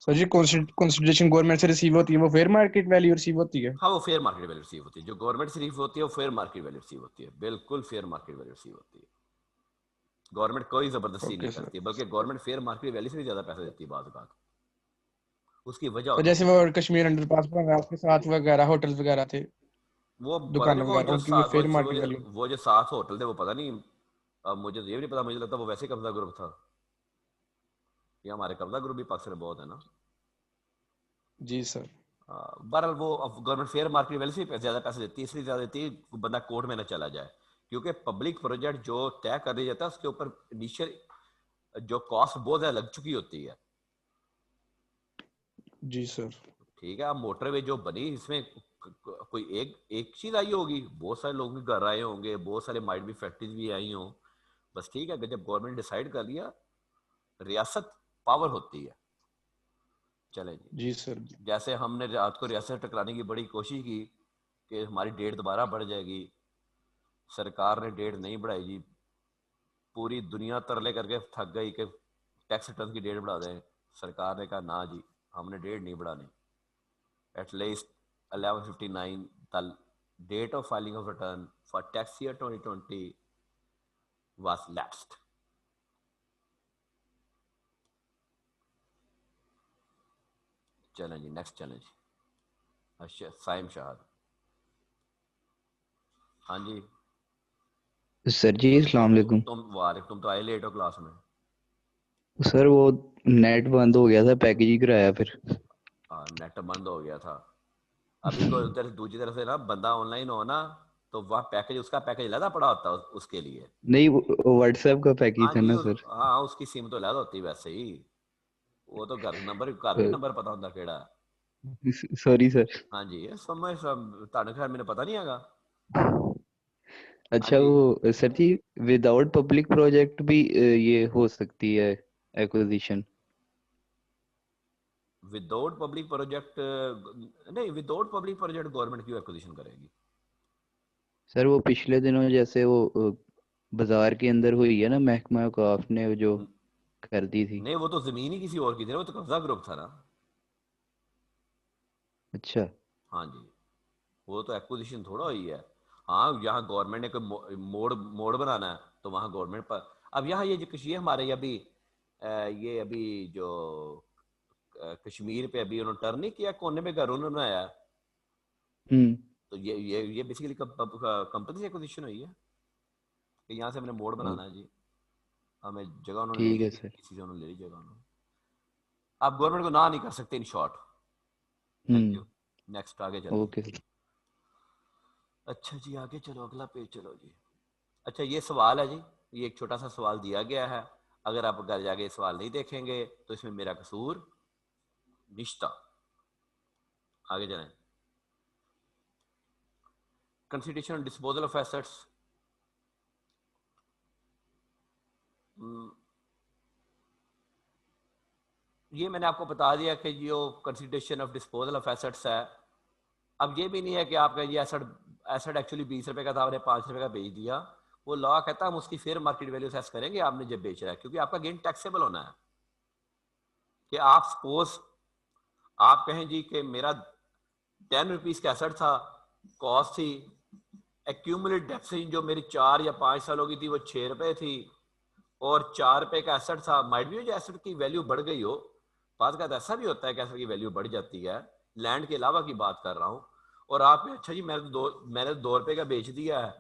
सर जी कंसिडरेशन गवर्नमेंट से रिसीव होती है वो फेयर मार्केट वैल्यू रिसीव होती है? हाँ, वो फेयर मार्केट वैल्यू रिसीव होती है। जो गवर्नमेंट से रिसीव होती है वो फेयर मार्केट वैल्यू रिसीव होती है, बिल्कुल फेयर मार्केट वैल्यू रिसीव होती है। गवर्नमेंट कोई जबरदस्ती नहीं ओके सर। करती, बल्कि गवर्नमेंट फेयर मार्केट वैल्यू से भी ज्यादा पैसा देती है बाद का। उसकी वजह तो जैसे होती वो है कश्मीर अंडरपास वगैरह आपके साथ वगैरह होटल वगैरह थे, वो पता नहीं दुकान वो वगैरह, जो उनकी भी फेयर वो मार्केट जो वैल्यू? वो जो 7 होटल थे वो पता नहीं, अब मुझे तो ये भी नहीं पता, मुझे लगता है वो वैसे ही कब्जा ग्रुप था। ये हमारे कब्जा ग्रुप भी पाकिस्तान में बहुत है ना। जी सर। बहरहाल वो गवर्नमेंट फेयर मार्केट वैल्यू से ज्यादा पैसे देती है, इसलिए ज्यादा देती है बंदा कोर्ट में ना चला जाए, क्योंकि पब्लिक प्रोजेक्ट जो तय कर दिया जाता है उसके ऊपर इनिशियल जो कॉस्ट बहुत ज्यादा लग चुकी होती है। जी सर। ठीक है, अब मोटरवे जो बनी इसमें कोई एक चीज आई होगी, बहुत सारे लोग भी घर आए होंगे, बहुत सारे माइट भी फैक्ट्रीज भी आई हों, बस ठीक है। जब गवर्नमेंट डिसाइड कर लिया, रियासत पावर होती है। चले जी, जी सर। जैसे हमने रात को रियासत टकराने की बड़ी कोशिश की कि हमारी डेट दोबारा बढ़ जाएगी, सरकार ने डेट नहीं बढ़ाई जी। पूरी दुनिया तरले करके थक गई कि टैक्स रिटर्न की डेट बढ़ा दें। सरकार ने कहा ना जी, हमने डेट नहीं बढ़ानी। At least 11:59, the date of filing of return for tax year 2020 was lapsed. चलें जी, नेक्स्ट चैलेंज। अच्छा, साइम शाहद। हाँ जी सर जी अस्सलाम वालेकुम। तुम तो आए लेट हो क्लास में। सर वो नेट बंद हो गया था, पैकेज ही कराया फिर। हाँ, नेट बंद हो गया था। अभी कोई उधर दूसरी तरफ से ना बंदा ऑनलाइन हो ना, तो वह पैकेज, उसका पैकेज लगा पड़ा होता है उसके लिए। नहीं, व्हाट्सएप का पैकेज हाँ था जी, ना सर। हाँ उसकी सिम तो लगा होती वैसे ही। वो तो घर भी नंबर पता होता केड़ा। Sorry sir. हाँ जी, समझ ताने खैर मैंने पता नहीं आगा। हाँ अच्छा जी, वो सर जी विदाउट पब्लिक प्रोजेक्ट भी ये हो सकती है एक्विजिशन? विदाउट पब्लिक प्रोजेक्ट नहीं, विदाउट पब्लिक प्रोजेक्ट गवर्नमेंट क्यों एक्विजिशन करेगी? सर वो पिछले दिनों जैसे वो बाजार के अंदर हुई है ना, महकमा औकाफ ने जो कर दी थी। नहीं, वो तो जमीन ही किसी और की थी ना, वो तो कब्जा ग्रुप था ना। अच्छा। हाँ जी, वो तो एक्विजिशन थोड़ा हुई है। हाँ, यहाँ गवर्नमेंट ने कोई मोड़ मोड़ बनाना है तो वहाँ गवर्नमेंट पर। अब यहाँ ये जो कश्मीर हमारे ये अभी जो कश्मीर पे अभी उन्होंने टर्न नहीं किया, कोने पे घर उन्होंने बनाया, तो ये बेसिकली कंपनी से एक्विजिशन हुई है कि यहाँ से हमने मोड़ बनाना है जी, हमें जगह उन्होंने ले ठीक ली है थी, सर। किसी से उन्होंने ले ली जगह उन्होंने। आप गवर्नमेंट को ना नहीं कर सकते in short. Thank you, next आगे चलें। Okay sir. अच्छा जी, आगे चलो, अगला पेज चलो जी। अच्छा, ये सवाल है जी, ये एक छोटा सा सवाल दिया गया है। अगर आप घर जाके सवाल नहीं देखेंगे तो इसमें मेरा कसूर निश्ता। आगे चलें। Consideration disposal of assets. ये मैंने आपको बता दिया कि जो consideration of disposal of assets है, अब ये भी नहीं है कि आपका ये एसेट एक्चुअली 20 रुपए का था, आपने 5 रुपए का बेच दिया। वो लॉ कहता है हम उसकी फेयर मार्केट वैल्यू असेस करेंगे आपने जब बेच रहा है, क्योंकि आपका गेन टैक्सेबल होना है। कि आप सपोज आप कहें जी कि मेरा 10 रुपीज का एसेट था, कॉस्ट थी, एक्यूमुलेट डेप्रिसिएशन जो मेरी 4 या 5 सालों की थी वो 6 रुपए थी, और 4 रुपए का एसेट था। माइट भी जो एसेट की वैल्यू बढ़ गई हो, बात का ऐसा भी होता है कि एसेट की वैल्यू बढ़ जाती है, लैंड के अलावा की बात कर रहा हूँ। और आप अच्छा जी मैंने 2 रुपए का बेच दिया है,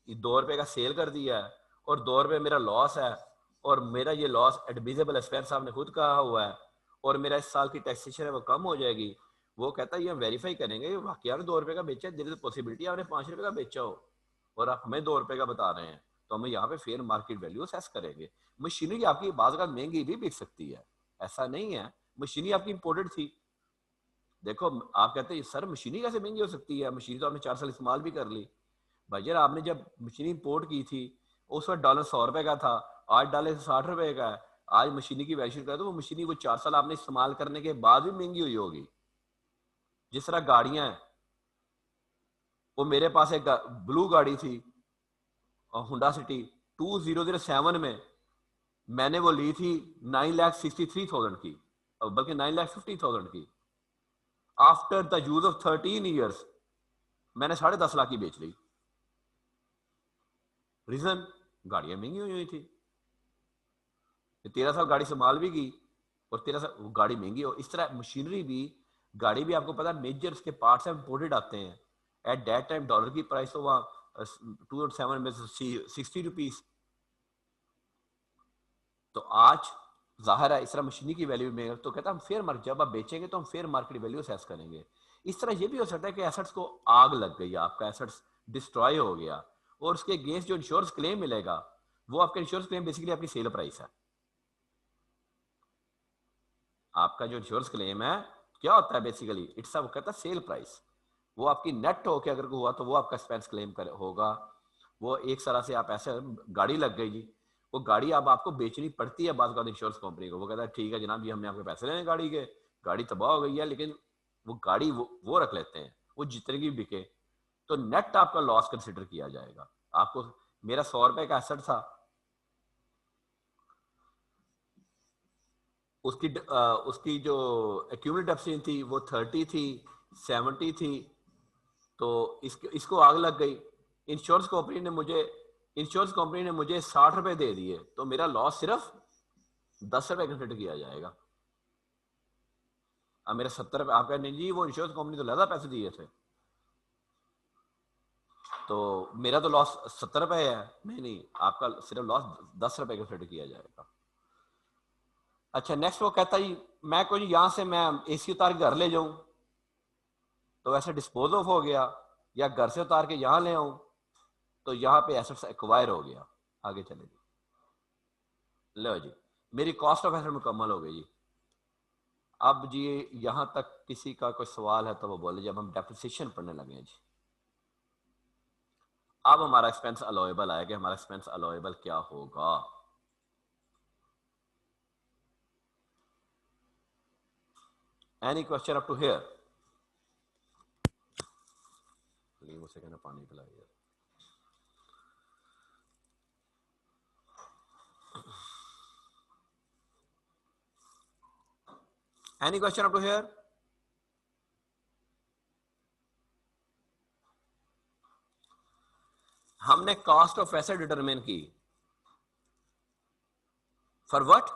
2 रुपए का सेल कर दिया है, और 2 रुपए मेरा लॉस है, और मेरा ये लॉस एडमिसिबल एक्सपेंस आपने खुद कहा हुआ है, और मेरा इस साल की टैक्सेशन है वो कम हो जाएगी। वो कहता है ये हम वेरीफाई करेंगे वाकई आपने 2 रुपए का बेचा है, देयर इज पॉसिबिलिटी आपने 5 रुपए का बेचा हो, और आप हमें 2 रुपए का बता रहे हैं, तो हमें यहाँ पे फेयर मार्केट वैल्यू असेस करेंगे। मशीनरी आपकी बाज़ का महंगी भी बिक सकती है, ऐसा नहीं है। मशीनरी आपकी इंपोर्टेड थी। देखो, आप कहते हैं सर मशीनरी कैसे महंगी हो सकती है, मशीनरी तो आपने 4 साल इस्तेमाल भी कर ली। भाई यार, आपने जब मशीनरी इंपोर्ट की थी उस वक्त डॉलर 100 रुपए का था, आज डॉलर 60 रुपए का है। आज मशीनरी की वैल्यू का तो वो मशीनरी वो 4 साल आपने इस्तेमाल करने के बाद भी महंगी हुई होगी। जिस तरह गाड़ियां हैं, वो मेरे पास एक ब्लू गाड़ी थी हुंडा सिटी 2007 में, मैंने वो ली थी 9,63,000 की, बल्कि 9,50,000 की। After the use of 13 years मैंने 10.5 लाख की बेच ली। रीजन, गाड़ियां महंगी हुई थी, 13 साल गाड़ी संभाल भी गई और 13 साल गाड़ी महंगी हो। इस तरह मशीनरी भी, गाड़ी भी आपको पता है मेजर उसके पार्ट्स हैं इंपोर्टेड आते हैं। एट दैट टाइम डॉलर की प्राइस तो वहाँ 207 में 60 रुपीज। तो आज जाहिर है इस तरह मशीनरी की वैल्यू में, तो कहता है हम फेयर मार्केट, जब आप बेचेंगे तो हम फेयर मार्केट वैल्यू असेस करेंगे। इस तरह ये भी हो सकता है कि एसेट्स को आग लग गई, आपका एसेट्स डिस्ट्रॉय हो गया और उसके अगेंस्ट जो इंश्योरेंस क्लेम मिलेगा वो आपका इंश्योरेंस क्लेम बेसिकली आपकी सेल प्राइस है। आपका जो इंश्योरेंस क्लेम है क्या होता है बेसिकली, इट्स वो कहता है सेल प्राइस। वो आपकी नेट होके अगर हुआ तो वो आपका एक्सपेंस क्लेम होगा। वो एक तरह से आप ऐसे, गाड़ी लग गई जी, वो गाड़ी अब आपको बेचनी पड़ती है बाद इंश्योरेंस कंपनी को। वो कहता है ठीक है जनाब, ये हमने आपके पैसे लेने गाड़ी के, गाड़ी तबाह हो गई है, लेकिन वो गाड़ी वो रख लेते हैं, वो जितने की बिके तो नेट आपका लॉस कंसिडर किया जाएगा। आपको, मेरा 100 रुपए का एसेट था, उसकी जो एक्यूमुलेट डेप्रिसिएशन थी वो 30 थी, 70 थी, तो इसको आग लग गई। इंश्योरेंस कंपनी ने मुझे 60 रुपए दे दिए, तो मेरा लॉस सिर्फ 10 रुपए कंसिडर किया जाएगा। अब मेरा 70 रुपए, आप कह नहीं जी वो इंश्योरेंस कंपनी तो ज्यादा पैसे दिए थे, तो मेरा तो लॉस 70 रुपए है। नहीं, आपका सिर्फ लॉस 10 रुपए कंसिडर किया जाएगा। अच्छा, नेक्स्ट वो कहता है मैं कोई यहां से मैं एसी उतार के घर ले जाऊं तो वैसे डिस्पोज ऑफ हो गया, या घर से उतार के यहां ले आऊं तो यहां पे एसेट्स एक्वायर हो गया। आगे चले जी, लो जी मेरी कॉस्ट ऑफ एसेट मुकम्मल हो गई जी। अब जी यहां तक किसी का कोई सवाल है तो वो बोले, जब हम डेप्रिसिएशन पढ़ने लगे हैं जी। अब हमारा एक्सपेंस अलाउएबल आएगा, हमारा एक्सपेंस अलाउएबल क्या होगा। Any question up to here? उसे कहना पानी पिलाइए। Any question up to here? हमने कॉस्ट ऑफ एसेट डिटरमिन की for what,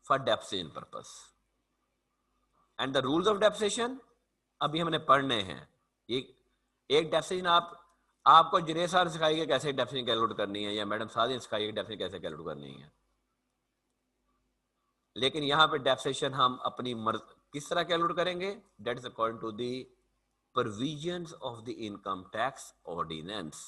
for depreciation purpose. And the rules of depreciation अभी हमने पढ़ने हैं। एक डेप्रिसिएशन आपको जुनेद साहब सिखाएंगे कैसे डेप्रिसिएशन कैलकुलेट करनी है, या मैडम सादी सिखाएंगे डेप्रिसिएशन कैसे कैलकुलेट करनी है। लेकिन यहां पे डेप्रिसिएशन हम अपनी किस तरह कैलकुलेट करेंगे, that is according to the provisions of the income tax ordinance.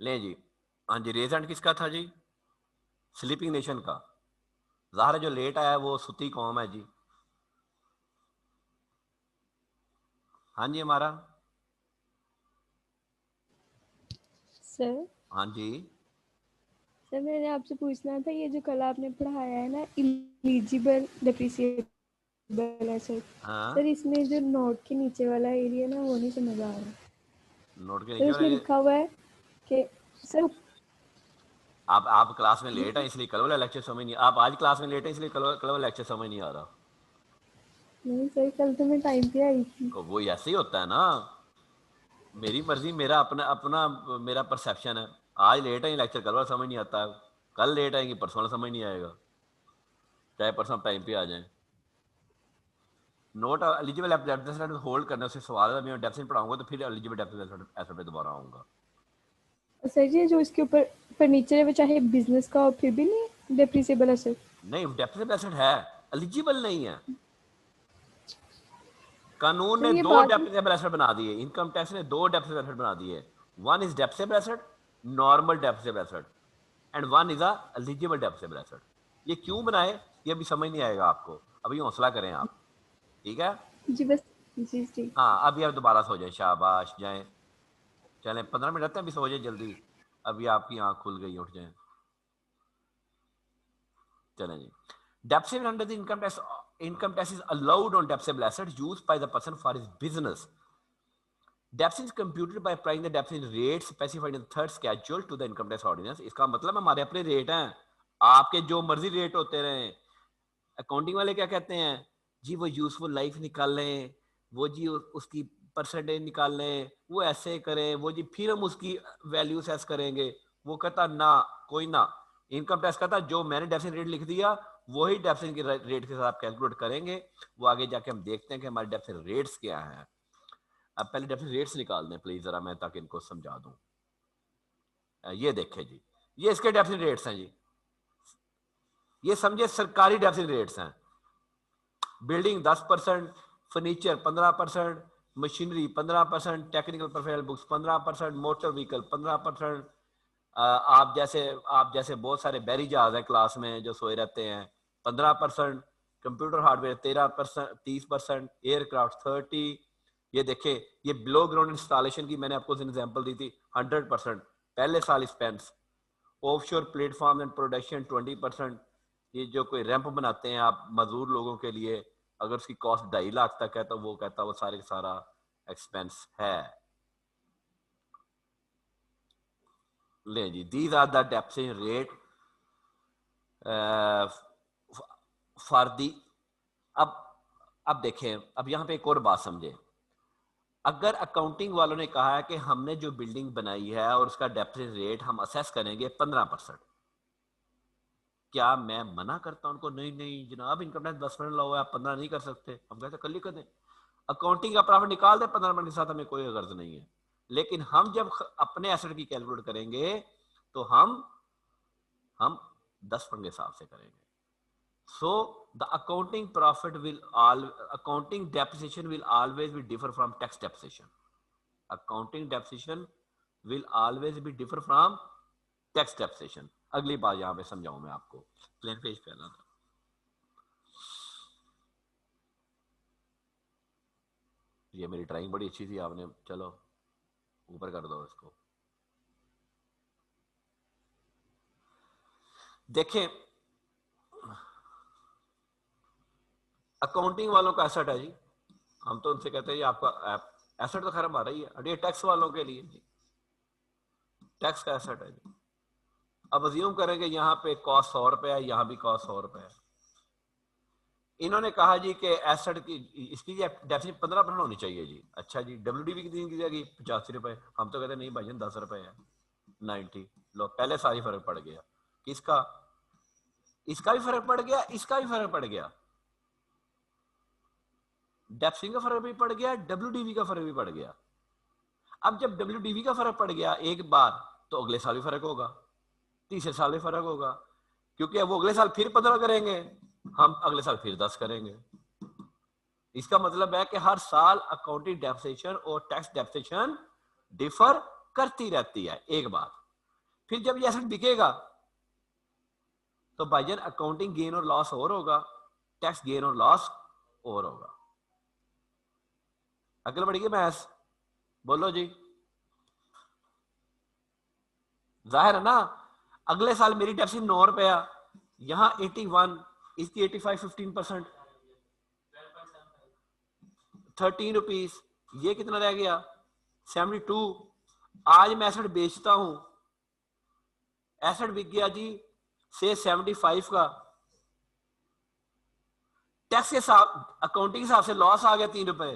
ले जी, हाँ जी, रेजेंट किसका था जी? स्लीपिंग नेशन का। ज़ाहिर है जो लेट आया है वो सुती कौम है जी। हाँ जी हमारा, सर हाँ जी। सर मैंने आपसे पूछना था, ये जो कल आपने पढ़ाया है ना, इलिजिबल डेप्रिसिएबल एसेट, हाँ, सर इसमें जो नोट के नीचे वाला एरिया ना वो नहीं समझ आ रहा। नोट के सर नीचे वाला उसमें लिखा हुआ है कि सर आप क्लास में लेट है इसलिए कल वाला लेक्चर समझ नहीं, आप आज क्लास में लेट है इसलिए कल वाला लेक्चर समझ नहीं आ रहा। नहीं सर, कल तो मैं टाइम पे आई थी। तो वो ऐसे ही होता है ना, मेरी मर्जी, मेरा अपना अपना मेरा परसेप्शन है। आज लेट है लेक्चर कल वाला समझ नहीं आता है, कल लेट आएंगे परसों वाला समझ नहीं आएगा, चाहे परसों टाइम पे आ जाए। नोट एलिजिबल एसेट होल्ड करने से सवाल है, मैं डेफिनेट पढ़ाऊंगा तो फिर एलिजिबल एसेट पे दोबारा आऊंगा। सर जी जो इसके ऊपर फर्नीचर है वो चाहे बिजनेस का हो फिर भी नहीं डेप्रिसिएबल एसेट? नहीं, डेफिनेट एसेट है, एलिजिबल नहीं है। कानून सर ने ये दो बात डेप्सिबल एसेट बना दिए, इनकम टैक्स ने दो डेप्सिबल एसेट बना दिए। One is depreciable asset, normal depreciable asset, and one is a eligible depreciable asset. ये क्यों बनाए ये अभी समझ नहीं आएगा आपको, अभी हौसला करें आप, ठीक है? जी बस जी ठीक। हाँ, अभी आप दोबारा सो जाए, शाबाश, जाएं, चलें 15 मिनट रहते हैं, अभी सो जाए जल्दी, अभी आपकी आंख खुल गई, उठ जाए, चलें जी। Depreciation under the income tax is allowed on depreciable assets used by the person for his business. Depreciation is computed by applying the depreciation rate specified in the third schedule to the income tax ordinance. इसका मतलब हमारे अपने rate हैं, आपके जो मर्जी rate होते रहे। अकाउंटिंग वाले क्या कहते हैं जी, वो यूजफुल लाइफ निकाल लें, वो जी उसकी परसेंटेज निकाल लें, वो ऐसे करें, वो जी फिर हम उसकी वैल्यू सेस करेंगे। वो कहता ना, कोई ना, इनकम टैक्स कहता जो मैंने डेफिनेट रेट लिख दिया वही डेफिनेट के रेट के साथ आप कैलकुलेट करेंगे। वो आगे जाके हम देखते हैं कि हमारे डेफिनेट रेट्स क्या हैं। अब पहले डेफिनेट रेट्स निकाल दें प्लीज जरा, मैं ताकि इनको समझा दूं। ये देखें जी, ये इसके डेफिनेट रेट्स हैं जी, ये समझे सरकारी डेफिनेट रेट्स हैं। Building 10%, furniture 15%, machinery 15%, technical professional books 15%, motor vehicle 15%। आप जैसे बहुत सारे बैरी जहाज हैं क्लास में जो सोए रहते हैं 15%, कंप्यूटर हार्डवेयर 13%, 30%, एयरक्राफ्ट 30। ये देखें, ये बिलो ग्राउंड इंस्टॉलेशन की मैंने आपको एग्जांपल दी थी 100%, पहले साल expense. Offshore platform and production 20%, ये जो कोई रैंप बनाते हैं आप मजदूर लोगों के लिए, अगर उसकी कॉस्ट 2.5 लाख तक है तो वो कहता है वो सारे सारा एक्सपेंस है। ले जी, these are the depreciation rate for the. अब देखें, अब यहां पे एक और बात समझे। अगर अकाउंटिंग वालों ने कहा है कि हमने जो बिल्डिंग बनाई है और उसका डेप्रिसिएशन रेट हम असेस करेंगे 15%, क्या मैं मना करता हूं उनको? नहीं नहीं जनाब, इनकम टैक्स 10% ला हुआ है, आप 15 नहीं कर सकते। हम कहते कल ही कर दें, अकाउंटिंग का प्रॉफिट निकाल दे 15% के साथ, हमें कोई गर्ज नहीं है। लेकिन हम जब अपने एसेट की कैलकुलेट करेंगे तो हम 10% के हिसाब से करेंगे। So the accounting profit accounting depreciation will always be differ from tax depreciation. Accounting depreciation will always be differ from tax depreciation. अगली बात यहां पे समझाऊं मैं आपको, प्लेन पेज पे आना था। ये मेरी ड्राइंग बड़ी अच्छी थी, आपने, चलो ऊपर कर दो इसको। देखें, अकाउंटिंग वालों का एसेट है जी, हम तो उनसे कहते हैं जी आपका एसेट तो खैर हमारा ही है, ये टैक्स वालों के लिए जी, टैक्स का एसेट है जी। अब अज्यूम करेंगे यहाँ पे कॉस्ट 100 रुपए है, यहाँ भी कॉस्ट 100 रुपए है। इन्होंने कहा जी कि एसेट की इसकी डेफिनेट 15% होनी चाहिए जी। अच्छा जी, WDV कितनी की जाएगी? 85 रुपए। हम तो कहते नहीं भाई 10 रुपए है, 90। लो पहले सारी फर्क पड़ गया। किसका? इसका भी फर्क पड़ गया, इसका भी फर्क पड़ गया, डेप्सिंग का फर्क भी पड़ गया, WDV का फर्क भी पड़ गया। अब जब WDV का फर्क पड़ गया एक बार, तो अगले साल भी फर्क होगा, तीसरे साल भी फर्क होगा, क्योंकि अब वो अगले साल फिर 15 करेंगे, हम अगले साल फिर 10 करेंगे। इसका मतलब है कि हर साल अकाउंटिंग डेप्रिसिएशन और टैक्स डेप्रिसिएशन डिफर करती रहती है। एक बात, फिर जब ये एसेट बिकेगा तो भाईजान अकाउंटिंग गेन और लॉस और होगा, टैक्स गेन और लॉस और होगा। अगले बढ़िए मैथ्स बोलो जी। जाहिर है ना, अगले साल मेरी डेप्सिट 9 रुपया, यहां 81, इसकी 85, 15%, 13 रुपीज, ये कितना रह गया 72। आज मैं एसेट बेचता हूं, एसेट बिक गया जी से 75 का, टैक्स के साथ अकाउंटिंग हिसाब से लॉस आ गया 3 रुपए,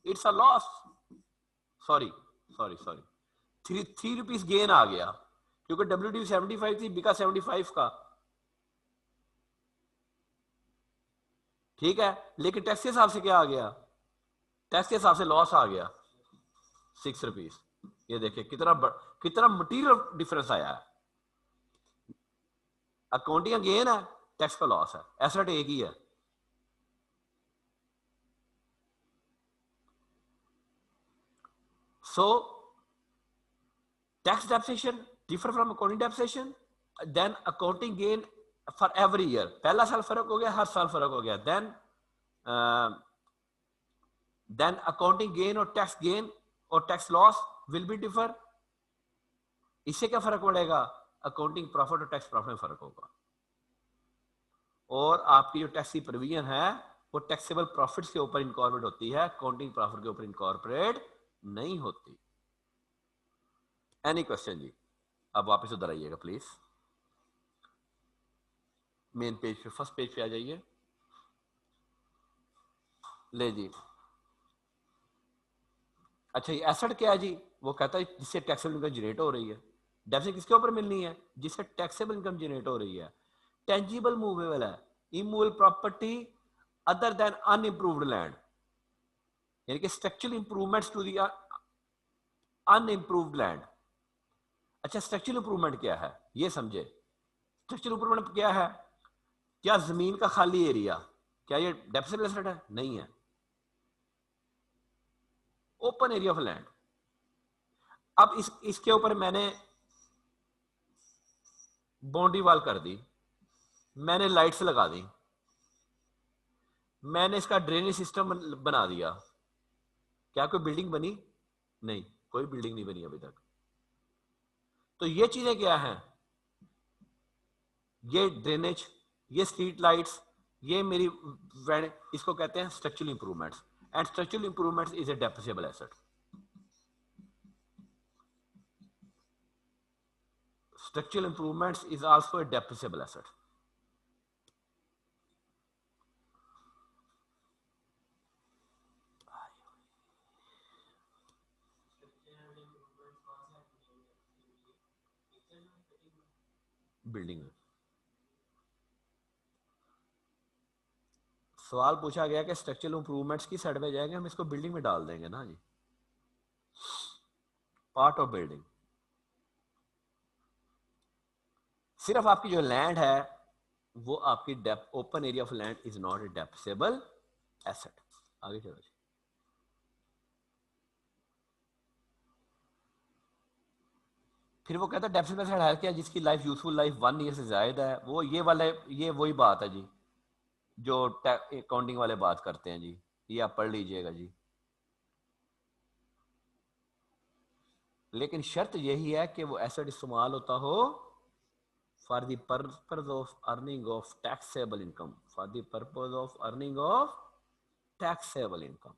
it's a loss, sorry 3 rupees gain आ गया क्योंकि WD 75 थी, बिका 75 का, ठीक है। लेकिन टैक्स के हिसाब से क्या आ गया, टैक्स के हिसाब से लॉस आ गया 6 रुपीज। ये देखिए कितना मटीरियल डिफरेंस आया है। अकाउंटिंग गेन है, टैक्स का लॉस है, एसेट एक ही है। So tax depreciation differ from accounting depreciation, then accounting gain for every year, पहला साल फर्क हो गया, हर साल फर्क हो गया, then accounting gain और tax gain और tax loss will be differ। इससे क्या फर्क पड़ेगा, अकाउंटिंग प्रॉफिट और टैक्स प्रॉफिट में फर्क होगा। और आपकी जो टैक्स की प्रोविजन है वो टैक्सेबल प्रॉफिट्स के ऊपर इनकॉर्पोरेट होती है, अकाउंटिंग प्रॉफिट के ऊपर इनकॉर्पोरेट नहीं होती। एनी क्वेश्चन जी? अब वापस उधर आइएगा प्लीज, मेन पेज पे, फर्स्ट पेज पे आ जाइए। ले जी, अच्छा ये एसेट क्या है जी, वो कहता है जिससे टैक्सेबल इनकम जनरेट हो रही है। डेफिसिट किसके ऊपर मिलनी है, जिससे टैक्सेबल इनकम जनरेट हो रही है। टेंजिबल मूवेबल है, immovable property other than unimproved land, यानी कि structural improvements to the unimproved land. अच्छा स्ट्रक्चरल इंप्रूवमेंट क्या है ये समझे। स्ट्रक्चरल इंप्रूवमेंट क्या है, क्या जमीन का खाली एरिया, क्या ये डेप्सिबल एसेट है, नहीं है, ओपन एरिया ऑफ लैंड। अब इसके ऊपर मैंने बाउंड्री वॉल कर दी, मैंने लाइट्स लगा दी, मैंने इसका ड्रेनेज सिस्टम बना दिया, क्या कोई बिल्डिंग बनी, नहीं, कोई बिल्डिंग नहीं बनी अभी तक। तो ये चीजें क्या हैं, ये ड्रेनेज, ये स्ट्रीट लाइट्स, ये मेरी इसको कहते हैं structural improvements, and structural improvements is a depreciable asset. Structural improvements is also a depreciable asset. Building में सवाल पूछा गया कि स्ट्रक्चरल इंप्रूवमेंट्स की साइड में जाएंगे, हम इसको बिल्डिंग में डाल देंगे ना जी, पार्ट ऑफ बिल्डिंग। सिर्फ आपकी जो लैंड है वो आपकी open area of land is not a depreciable asset. आगे चलो जी। फिर वो कहता है डेप्रिसिएबल एसेट है क्या, जिसकी लाइफ यूजफुल लाइफ 1 ईयर से ज्यादा है। वो ये वाला, ये वही बात है जी जो अकाउंटिंग वाले बात करते हैं जी, ये आप पढ़ लीजिएगा जी। लेकिन शर्त यही है कि वो एसेट इस्तेमाल होता हो for the purpose of earning of taxable income, for the purpose of earning of taxable income।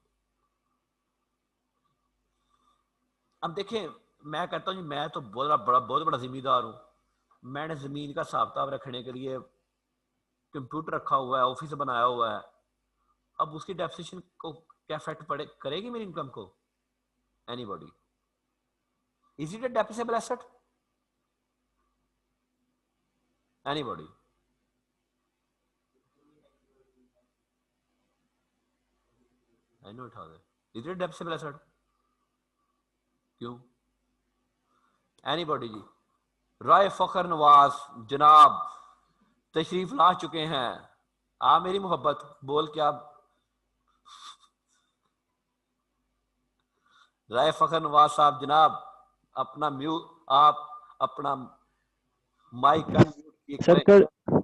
अब देखें, मैं कहता हूं जी मैं तो बहुत बड़ा जिम्मेदार हूं, मैंने जमीन का हिसाब किताब रखने के लिए कंप्यूटर रखा हुआ है, ऑफिस बनाया हुआ है। अब उसकी डेप्रिसिएशन को क्या इफेक्ट करेगी मेरी इनकम को? Anybody? Is it a depreciable asset? Anybody? I know it has it. Is it depreciable asset? क्यों? Anybody जी? राय फखर नवाज जनाब तशरीफ ला चुके हैं। मेरी मोहब्बत बोल क्या? राय फखर नवाज साहब जनाब अपना म्यूट, आप अपना माइक का म्यूट सर करें। कर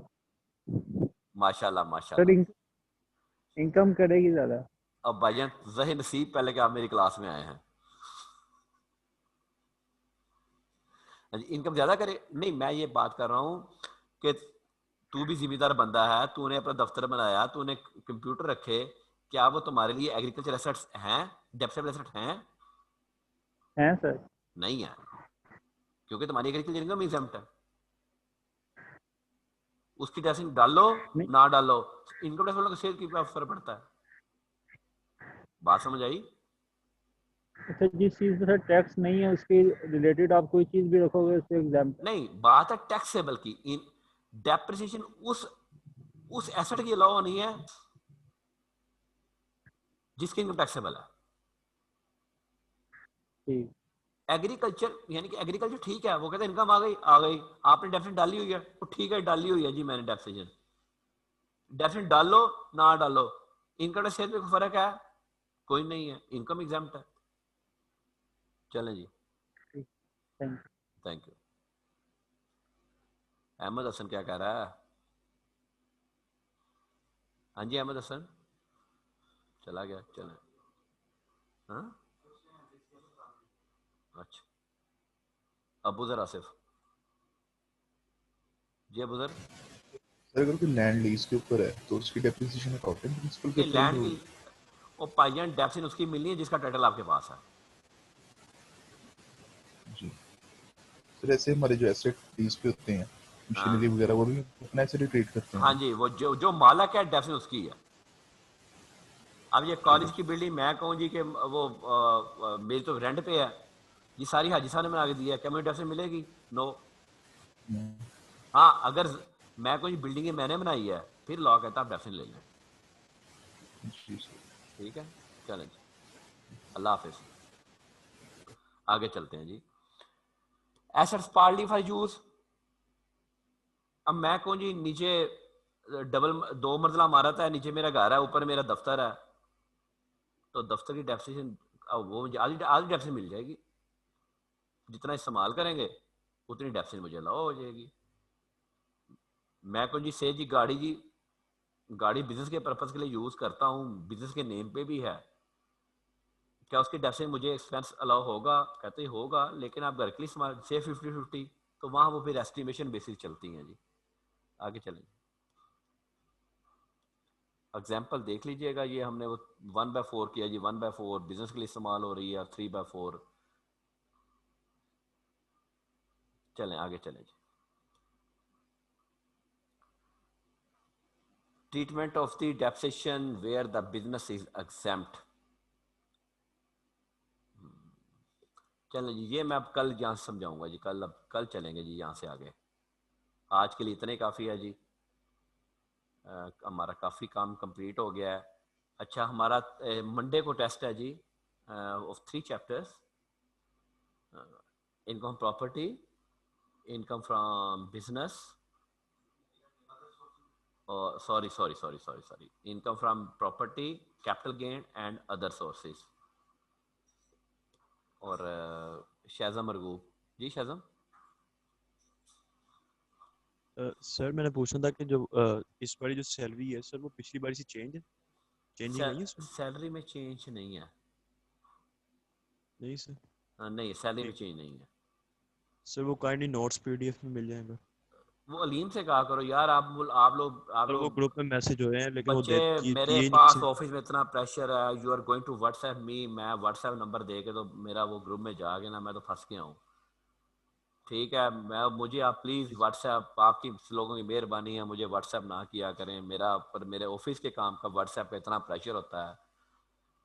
माशाल्लाह सर माशाल्लाह। इनकम करेगी ज्यादा। अब भाईजान ज़ही नसीब पहले कि आप मेरी क्लास में आए हैं। इनकम ज्यादा करे नहीं, मैं ये बात कर रहा हूं कि तू भी जिम्मेदार बंदा है, तूने अपना दफ्तर बनाया, तूने कंप्यूटर रखे, क्या वो तुम्हारे लिए एग्रीकल्चर एसेट्स हैं, डेप्थेबल एसेट हैं सर। नहीं है, क्योंकि तुम्हारी एग्रीकल्चर इनकम एग्जम्प्ट है। उसकी टैक्स डालो ना डालो, इनकम टैक्स वालों को सेल की फर्क पड़ता है। बात समझ आई? अच्छा, जिस चीज पर टैक्स नहीं है उसके रिलेटेड आप कोई चीज भी रखोगे उससे एग्जाम्पल नहीं, बात है टैक्सेबल की। इन डेप्रिसिएशन उस एसेट की अलावा नहीं है जिसकी इनकम टैक्सेबल है। ठीक। एग्रीकल्चर यानी कि एग्रीकल्चर ठीक है, वो कहते हैं इनकम आ गई, आपने डेफिनेट डाली हुई है, तो ठीक है डाली हुई है जी मैंने डेफिनेशन, डेफिनेट डालो ना डालो, इनकम टैक्स में कोई फर्क है? कोई नहीं है, इनकम एग्जाम्प्ट है। चलें जी, थैंक यू। अहमद हसन क्या कह रहा है? हाँ जी अहमद हसन चला गया, चलें। हाँ अच्छा, अबूजर आसिफ जी, अबूजर। सर अगर कोई लैंड लीज के ऊपर है तो उसकी डेप्रिसिएशन अकाउंटिंग प्रिंसिपल के लैंड थ्रू की और पाइजन डेप्सिन उसकी मिलनी है जिसका टाइटल आपके पास है जी। सर ऐसे हमारे जो एसेट लीज पे होते हैं मशीनरी वगैरह, वो भी अपना ऐसे ट्रीट करते हैं? हाँ जी, वो जो मालक है डेप्सिन उसकी है। अब ये कॉलेज की बिल्डिंग मैं कहूँ जी कि वो मेरी तो रेंट पे है जी, सारी हाजी साहब ने बना के दी है, क्या मुझे डेप्सिन मिलेगी? नो। हाँ, अगर मैं कोई बिल्डिंग मैंने बनाई है फिर लॉ कहता आप डेप्सिन ले लें। ठीक है, चलें जी, अल्लाह हाफिज। आगे चलते हैं जी। Assets partly for use. अब मैं कहूँ जी नीचे डबल 2 मंजिला इमारत है, नीचे मेरा घर है, ऊपर मेरा दफ्तर है, तो दफ्तर की डेप्सिशन वो मुझे आधी डेप्सिशन मिल जाएगी। जितना इस्तेमाल करेंगे उतनी डेप्सिशन मुझे अलाउ हो जाएगी। मैं कहूँ जी गाड़ी बिजनेस के पर्पज के लिए यूज करता हूँ, बिजनेस के नेम पे भी है, क्या उसकी डेप्सिशन मुझे एक्सपेंस अलाउ होगा? कहते ही होगा, लेकिन आप घर के लिए इस्तेमाल से 50-50 तो वहां वो फिर एस्टिमेशन बेसिस चलती हैं जी। आगे चलें, एग्जाम्पल देख लीजिएगा। ये हमने वो 1/4 किया जी, 1/4 बिजनेस के लिए इस्तेमाल हो रही है और 3/4। चलें आगे चलें जी। Treatment of the depreciation where the business is exempt. चलें जी, ये मैं अब कल यहाँ से समझाऊंगा जी, कल चलेंगे जी यहाँ से आगे। आज के लिए इतने काफ़ी है जी, हमारा काफ़ी काम कंप्लीट हो गया है। अच्छा, हमारा मंडे को टेस्ट है जी of 3 chapters, income property, income from business, sorry income from property, capital gain and other sources. और शाज़म मरगूब जी, शाज़म। सर मैंने पूछना था कि जो इस बारी जो सैलरी है सर वो पिछली बारी से चेंजिंग आई है इसमें? सैलरी में चेंज नहीं है। नहीं सर, नहीं, सैलरी में चेंज नहीं है सर। वो काइंडली नोट्स पीडीएफ में मिल जाएगा? वो अलीम से कहा करो यार, आप वो ग्रुप में मैसेज हो रहे हैं लेकिन वो बच्चे, मेरे दिए पास नहीं। ऑफिस में इतना प्रेशर है, you are going to WhatsApp me, मैं व्हाट्सएप नंबर दे के तो मेरा वो ग्रुप में जाके ना मैं तो फंस गया हूँ। ठीक है, मुझे आप प्लीज़ व्हाट्सएप, आपकी लोगों की मेहरबानी है, मुझे व्हाट्सएप ना किया करें, मेरे ऑफिस के काम का व्हाट्सएप पे इतना प्रेशर होता है।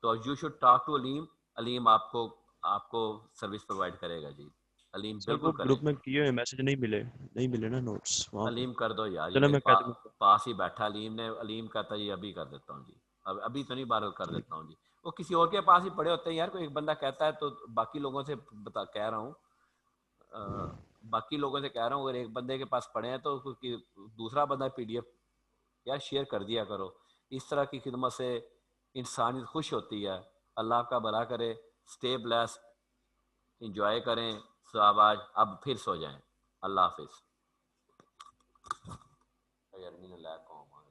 तो you should talk to Aleem, Aleem आपको सर्विस प्रोवाइड करेगा जी। अलीम सर बिल्कुल वो करें। ग्रुप में किए हुए मैसेज नहीं मिले ना नोट्स वहाँ पे। अलीम कर दो यार, ये चलो मेरे मैं कह दूँगा। पास ही बैठा अलीम कहता ये अभी कर देता हूँ जी, अभी तो नहीं, बार कर देता हूँ जी। वो किसी और के पास ही पड़े होते हैं यार, कोई एक बंदा कहता है तो बाकी लोगों से कह रहा हूँ, बाकी लोगों से कह रहा हूँ, अगर एक बंदे के पास पड़े हैं तो दूसरा बंदा पीडीएफ यार शेयर कर दिया करो। इस तरह की खिदमत से इंसानियत खुश होती है। अल्लाह का भला करे, स्टे ब्लेस्ड, इंजॉय करें, शाबाश, अब फिर सो जाएं। अल्लाह हाफिज। यार